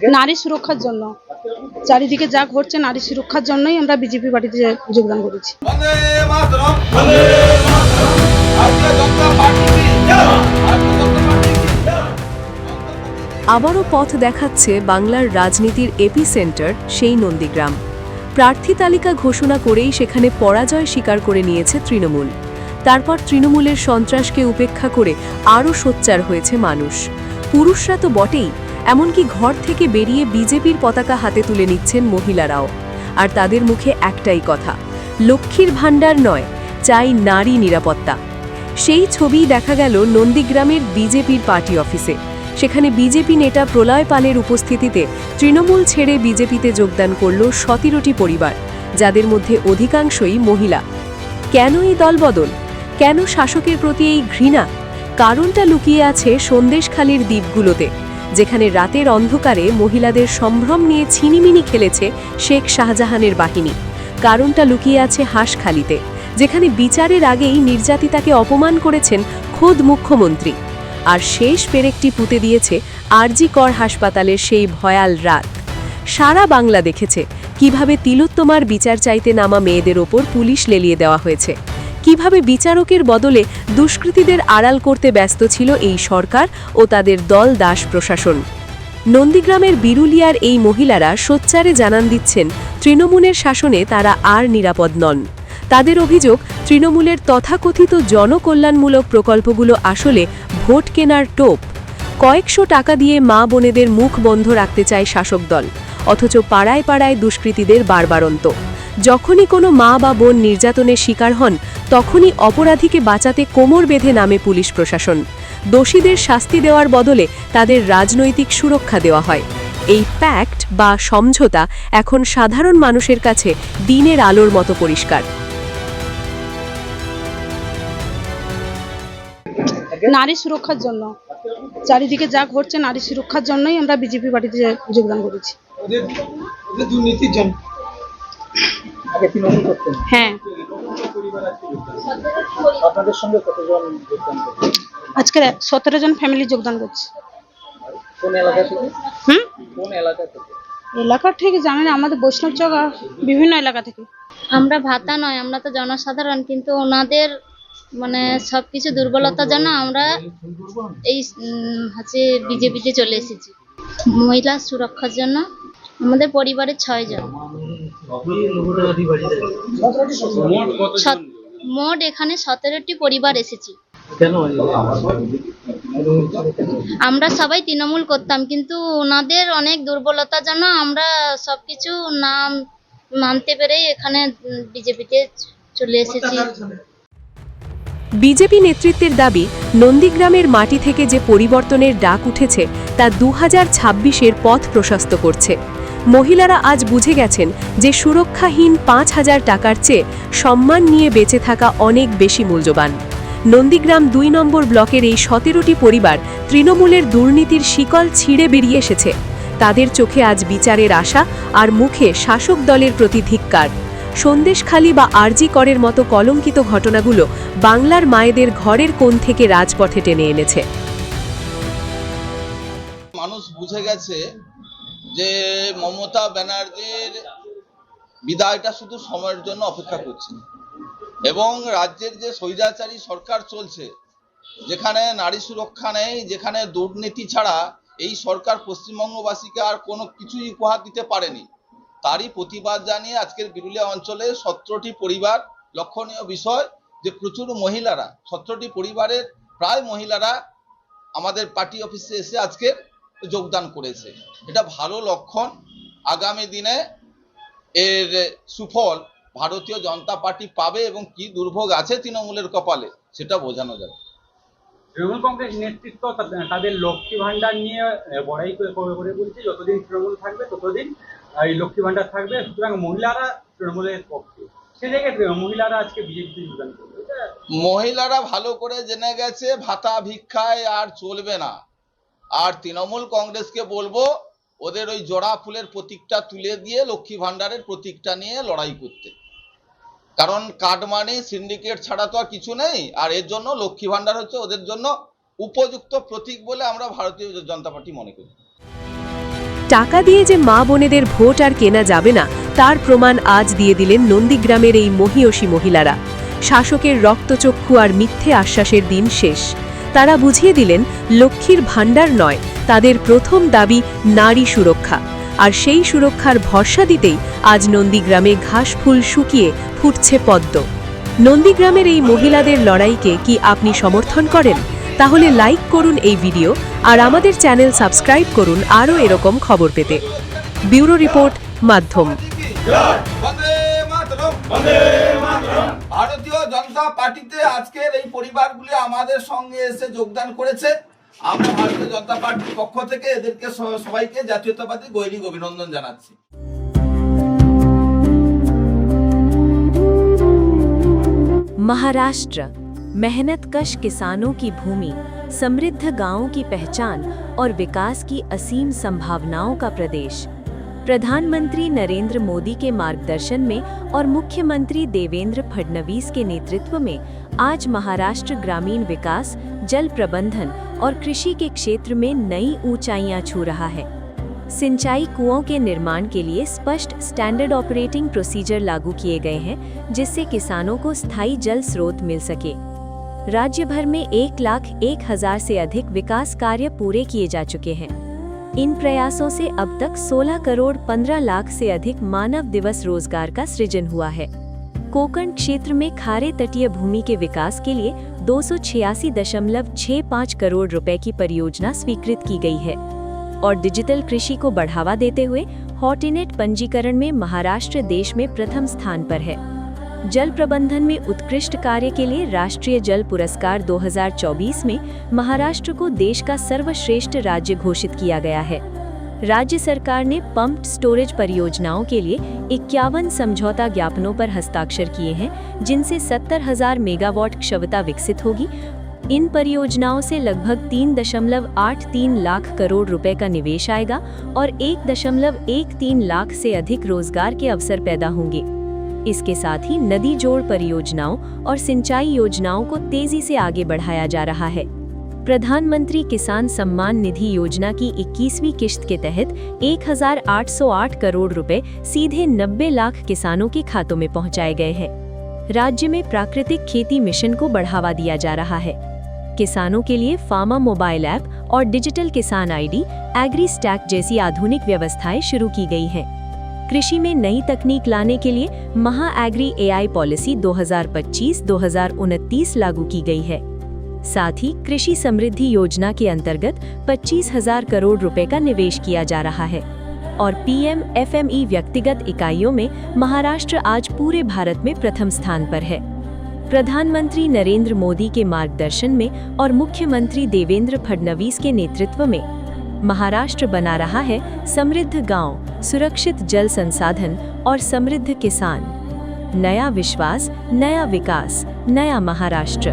নারী সুরক্ষার জন্য। চারিদিকে যা ঘটছে নারী সুরক্ষার জন্যই আমরা বিজেপি পার্টিতে যোগদান করেছি। আবারও পথ দেখাচ্ছে বাংলার রাজনীতির এপিসেন্টার সেই নন্দীগ্রাম। প্রার্থী তালিকা ঘোষণা করেই সেখানে পরাজয় স্বীকার করে নিয়েছে তৃণমূল। তারপর তৃণমূলের সন্ত্রাসকে উপেক্ষা করে আরও সোচ্চার হয়েছে মানুষ। পুরুষরা তো বটেই, এমনকি ঘর থেকে বেরিয়ে বিজেপির পতাকা হাতে তুলে নিচ্ছেন মহিলারাও। আর তাদের মুখে একটাই কথা, লক্ষ্মীর ভাণ্ডার নয়, চাই নারী নিরাপত্তা। সেই ছবিই দেখা গেল নন্দীগ্রামের বিজেপির পার্টি অফিসে। সেখানে বিজেপি নেতা প্রলয় পালের উপস্থিতিতে তৃণমূল ছেড়ে বিজেপিতে যোগদান করল 17টি পরিবার, যাদের মধ্যে অধিকাংশই মহিলা। কেন এই দলবদল? কেন শাসকের প্রতি এই ঘৃণা? কারণটা লুকিয়ে আছে সন্দেশখালীর দ্বীপগুলোতে, যেখানে রাতের অন্ধকারে মহিলাদের সম্ভ্রম নিয়ে ছিনিমিনি খেলেছে শেখ শাহজাহানের বাহিনী। কারণটা লুকিয়ে আছে হাঁসখালিতে, যেখানে বিচারের আগেই নির্যাতিতাকে অপমান করেছেন খোদ মুখ্যমন্ত্রী। আর শেষ পেরেকটি পুঁতে দিয়েছে আরজি কর হাসপাতালের সেই ভয়াল রাত। সারা বাংলা দেখেছে কিভাবে তিলোত্তমার বিচার চাইতে নামা মেয়েদের ওপর পুলিশ লেলিয়ে দেওয়া হয়েছে, কিভাবে বিচারকের বদলে দুষ্কৃতীদের আড়াল করতে ব্যস্ত ছিল এই সরকার ও তাদের দল দাস প্রশাসন। নন্দীগ্রামের বিরুলিয়ার এই মহিলারা সোচ্চারে জানান দিচ্ছেন তৃণমূলের শাসনে তারা আর নিরাপদ নন। তাদের অভিযোগ, তৃণমূলের তথাকথিত জনকল্যাণমূলক প্রকল্পগুলো আসলে ভোট কেনার টোপ। কয়েকশো টাকা দিয়ে মা বোনেদের মুখ বন্ধ রাখতে চায় শাসক দল, অথচ পাড়ায় পাড়ায় দুষ্কৃতীদের বারবারন্ত। যখনই কোনো মা বা বোন নির্যাতনের শিকার হন, তখনই অপরাধীকে বাঁচাতে কোমর বেঁধে নামে পুলিশ প্রশাসন। দোষীদের শাস্তি দেওয়ার বদলে তাদের রাজনৈতিক সুরক্ষা দেওয়া হয়। এই প্যাক্ট বা সমঝোতা এখন সাধারণ মানুষের কাছে দিনের আলোর মতো পরিষ্কার। নারী সুরক্ষার জন্য। চারিদিকে যা ঘটছে নারী সুরক্ষার জন্যই আমরা বিজেপি পার্টিতে যোগদান করেছি। দুর্নীতির জন্য হ্যাঁ, আপনাদের সঙ্গে কতজন যোগদান করছে? আজকে 17 জন ফ্যামিলি যোগদান করছে। কোন এলাকা থেকে? কোন এলাকা থেকে? এলাকা থেকে জানেন, আমাদের বৈষ্ণব চক আর বিভিন্ন এলাকা থেকে। আমরা ভাতা নয়, আমরা তো জনসাধারণ, কিন্তু ওনাদের মানে সবকিছু দুর্বলতার জন্য আমরা এই হচ্ছে বিজেপিতে চলে এসেছি। মহিলা সুরক্ষার জন্য। আমাদের পরিবারের 6 জন। মোট এখানে 17টি পরিবার এসেছি। আমরা সবাই তৃণমূল করতাম, কিন্তু ওনাদের অনেক দুর্বলতার জন্য আমরা সবকিছু নাম মানতে পেরেই এখানে বিজেপিতে চলে এসেছি। বিজেপি নেতৃত্বের দাবি, নন্দীগ্রামের মাটি থেকে যে পরিবর্তনের ডাক উঠেছে তা 2026-এর পথ প্রশস্ত করছে। মহিলারা আজ বুঝে গেছেন যে সুরক্ষাহীন 5,000 টাকার চেয়ে সম্মান নিয়ে বেঁচে থাকা অনেক বেশি মূল্যবান। নন্দীগ্রাম 2 নম্বর ব্লকের এই 17টি পরিবার তৃণমূলের দুর্নীতির শিকল ছিঁড়ে বেরিয়ে এসেছে। তাদের চোখে আজ বিচারের আশা আর মুখে শাসক দলের প্রতি ধিক্কার। সন্দেশখালী বা আরজি করের মতো কলঙ্কিত ঘটনাগুলো বাংলার মায়েদের ঘরের কোণ থেকে রাজপথে টেনে এনেছে। মানুষ বুঝে গেছে যে মমতা ব্যানার্জির বিদায়টা শুধু সময়ের জন্য অপেক্ষা করছে, এবং রাজ্যের যে স্বৈরাচারী সরকার চলছে, যেখানে নারী সুরক্ষা নেই, যেখানে দুর্নীতি ছাড়া এই সরকার পশ্চিমবঙ্গবাসীকে আর কোনো কিছুই উপহার দিতে পারেনি, তারই প্রতিবাদ জানিয়ে আজকের বিরুলিয়া অঞ্চলে 17টি পরিবার, লক্ষণীয় বিষয় যে প্রচুর মহিলারা, 17টি পরিবারের প্রায় মহিলারা আমাদের পার্টি অফিসে এসে আজকে যোগদান করেছে। এটা ভালো লক্ষণ। আগামী দিনে এর সুফল ভারতীয় জনতা পার্টি পাবে, এবং কি দুর্ভোগ আছে তৃণমূলের কপালে সেটা বোঝানো যাবে। তৃণমূল কংগ্রেস নেতৃত্ব তাদের লক্ষ্মী ভান্ডার নিয়ে বড়াই করে বলছে, যতদিন তৃণমূল থাকবে ততদিন এই লক্ষ্মী ভান্ডার থাকবে, সুতরাং মহিলারা তৃণমূলের পক্ষে। সে জায়গায় মহিলারা আজকে বিজেপিতে যোগদান করবে। মহিলারা ভালো করে জেনে গেছে ভাতা ভিক্ষায় আর চলবে না। আর তৃণমূল কংগ্রেসকে বলবো ওদের ওই জোড়া ফুলের প্রতীকটা তুলে দিয়ে লক্ষ্মী ভান্ডারের প্রতীকটা নিয়ে লড়াই করতে, কারণ কাটমানি সিন্ডিকেট ছাড়া তো আর কিছু নেই। আর এর জন্য লক্ষ্মী ভান্ডার হচ্ছে ওদের জন্য উপযুক্ত প্রতীক বলে আমরা ভারতীয় জনতা পার্টি মনে করি। টাকা দিয়ে যে মা বোনেদের ভোট আর কেনা যাবে না তার প্রমাণ আজ দিয়ে দিলেন নন্দীগ্রামের এই মহিয়সী মহিলারা। শাসকের রক্তচক্ষু আর মিথ্যে আশ্বাসের দিন শেষ। তারা বুঝিয়ে দিলেন লক্ষ্মীর ভাণ্ডার নয়, তাদের প্রথম দাবি নারী সুরক্ষা। আর সেই সুরক্ষার ভরসা দিতেই আজ নন্দীগ্রামে ঘাসফুল শুকিয়ে ফুটছে পদ্ম। নন্দীগ্রামের এই মহিলাদের লড়াইকে কি আপনি সমর্থন করেন? তাহলে লাইক করুন এই ভিডিও আর আমাদের চ্যানেল সাবস্ক্রাইব করুন আরও এরকম খবর পেতে। ব্যুরো রিপোর্ট, মাধ্যম। ভারতীয় জনতা পার্টিতে আজকের এই পরিবারগুলি আমাদের সঙ্গে এসে যোগদান করেছে। আমরা ভারতীয় জনতা পার্টির পক্ষ থেকে এদেরকে সবাইকে জাতীয়তাবাদী গৈরিক অভিনন্দন জানাচ্ছি। महाराष्ट्र, मेहनतकश किसानों की भूमि, समृद्ध गांवों की पहचान और विकास की असीम संभावनाओं का प्रदेश। प्रधानमंत्री नरेंद्र मोदी के मार्गदर्शन में और मुख्यमंत्री देवेंद्र फडणवीस के नेतृत्व में आज महाराष्ट्र ग्रामीण विकास, जल प्रबंधन और कृषि के क्षेत्र में नई ऊंचाइयां छू रहा है। सिंचाई कुओं के निर्माण के लिए स्पष्ट स्टैंडर्ड ऑपरेटिंग प्रोसीजर लागू किए गए हैं, जिससे किसानों को स्थायी जल स्रोत मिल सके। राज्य भर में 1,01,000 से अधिक विकास कार्य पूरे किए जा चुके हैं। इन प्रयासों से अब तक 16 करोड़ 15 लाख से अधिक मानव दिवस रोजगार का सृजन हुआ है। कोकण क्षेत्र में खारे तटीय भूमि के विकास के लिए 286.65 करोड़ रुपए की परियोजना स्वीकृत की गई है और डिजिटल कृषि को बढ़ावा देते हुए हॉटिनेट पंजीकरण में महाराष्ट्र देश में प्रथम स्थान पर है। जल प्रबंधन में उत्कृष्ट कार्य के लिए राष्ट्रीय जल पुरस्कार 2024 में महाराष्ट्र को देश का सर्वश्रेष्ठ राज्य घोषित किया गया है। राज्य सरकार ने पंप्ड स्टोरेज परियोजनाओं के लिए 51 समझौता ज्ञापनों पर हस्ताक्षर किए हैं, जिनसे 70,000 मेगावाट क्षमता विकसित होगी। इन परियोजनाओं से लगभग 3.83 लाख करोड़ रुपए का निवेश आएगा और 1.13 लाख से अधिक रोजगार के अवसर पैदा होंगे। इसके साथ ही नदी जोड़ परियोजनाओं और सिंचाई योजनाओं को तेजी से आगे बढ़ाया जा रहा है। प्रधानमंत्री किसान सम्मान निधि योजना की 21वीं किश्त के तहत 1,808 करोड़ रुपए सीधे 90 लाख किसानों के खातों में पहुंचाए गए हैं। राज्य में प्राकृतिक खेती मिशन को बढ़ावा दिया जा रहा है। किसानों के लिए फार्मा मोबाइल ऐप और डिजिटल किसान आईडी, एग्री स्टैक जैसी आधुनिक व्यवस्थाएं शुरू की गई हैं। कृषि में नई तकनीक लाने के लिए महा एग्री एआई पॉलिसी 2025-2029 लागू की गई है। साथ ही कृषि समृद्धि योजना के अंतर्गत 25,000 करोड़ रुपए का निवेश किया जा रहा है और पीएम एफएमई व्यक्तिगत इकाइयों में महाराष्ट्र आज पूरे भारत में प्रथम स्थान पर है। प्रधानमंत्री नरेंद्र मोदी के मार्गदर्शन में और मुख्यमंत्री देवेंद्र फडणवीस के नेतृत्व में महाराष्ट्र बना रहा है समृद्ध गांव, सुरक्षित जल संसाधन और समृद्ध किसान। नया विश्वास, नया विकास, नया महाराष्ट्र।